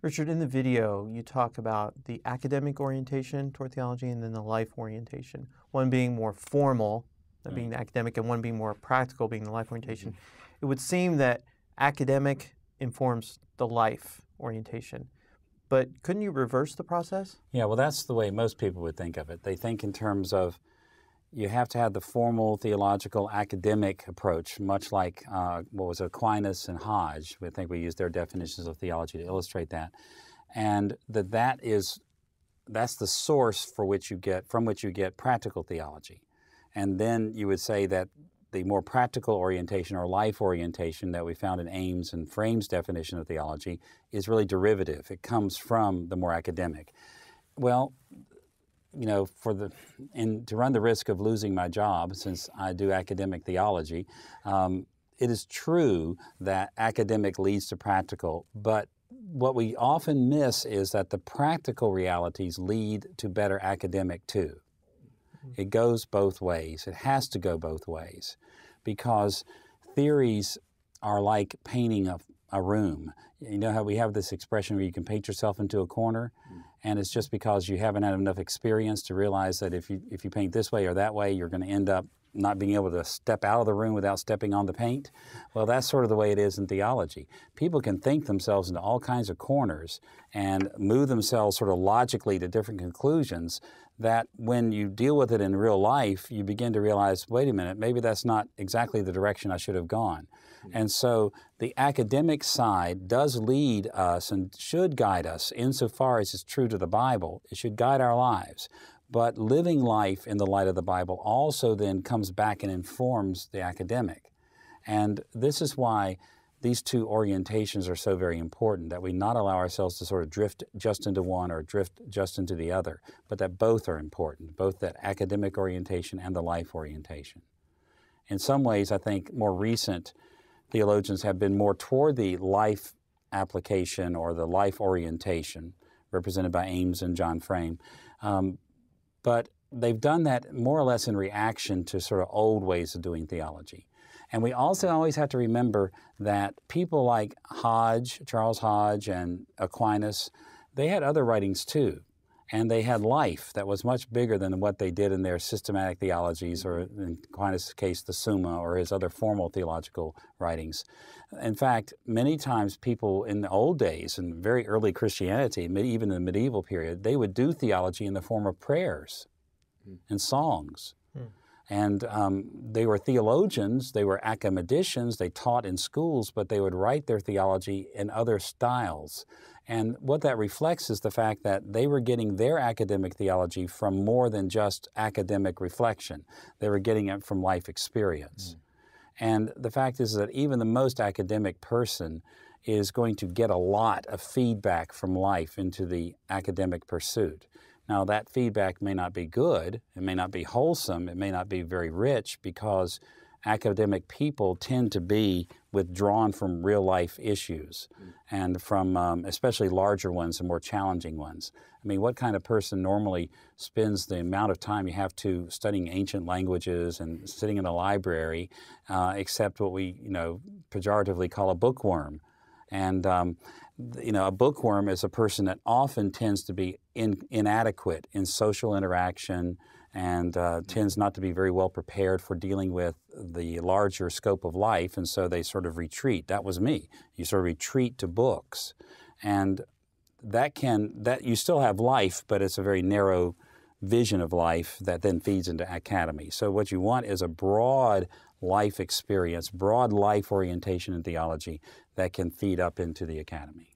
Richard, in the video, you talk about the academic orientation toward theology and then the life orientation, one being more formal, that being the academic, and one being more practical, being the life orientation. It would seem that academic informs the life orientation. But couldn't you reverse the process? Yeah, well, that's the way most people would think of it. They think in terms of you have to have the formal theological academic approach, much like what was Aquinas and Hodge. I think we use their definitions of theology to illustrate that. And that's the source from which you get practical theology. And then you would say that the more practical orientation or life orientation that we found in Ames and Frame's definition of theology is really derivative. It comes from the more academic. Well, you know, to run the risk of losing my job, since I do academic theology, it is true that academic leads to practical, but what we often miss is that the practical realities lead to better academic too. It goes both ways. It has to go both ways, because theories are like painting a room. You know how we have this expression where you can paint yourself into a corner, and it's just because you haven't had enough experience to realize that if you paint this way or that way, you're going to end up not being able to step out of the room without stepping on the paint. Well, that's sort of the way it is in theology. People can think themselves into all kinds of corners and move themselves sort of logically to different conclusions that when you deal with it in real life, you begin to realize, wait a minute, maybe that's not exactly the direction I should have gone. And so the academic side does lead us and should guide us insofar as it's true to the Bible. It should guide our lives. But living life in the light of the Bible also then comes back and informs the academic. And this is why these two orientations are so very important, that we not allow ourselves to sort of drift just into one or drift just into the other, but that both are important, both that academic orientation and the life orientation. In some ways, I think more recent theologians have been more toward the life application or the life orientation, represented by Ames and John Frame. But they've done that more or less in reaction to sort of old ways of doing theology. And we also always have to remember that people like Hodge, Charles Hodge and Aquinas, they had other writings too. And they had life that was much bigger than what they did in their systematic theologies, or in Aquinas' case, the Summa, or his other formal theological writings. In fact, many times people in the old days, in very early Christianity, even in the medieval period, they would do theology in the form of prayers and songs. And they were theologians, they were academicians, they taught in schools, but they would write their theology in other styles. And what that reflects is the fact that they were getting their academic theology from more than just academic reflection. They were getting it from life experience. And the fact is that even the most academic person is going to get a lot of feedback from life into the academic pursuit. Now, that feedback may not be good, it may not be wholesome, it may not be very rich, because academic people tend to be withdrawn from real-life issues and from especially larger ones and more challenging ones. I mean, what kind of person normally spends the amount of time you have to studying ancient languages and sitting in a library, except what we, pejoratively call a bookworm? And a bookworm is a person that often tends to be inadequate in social interaction and tends not to be very well prepared for dealing with the larger scope of life, and so they sort of retreat. That was me. You sort of retreat to books. And that you still have life, but it's a very narrow vision of life that then feeds into academy. So what you want is a broad life experience, broad life orientation in theology that can feed up into the academy.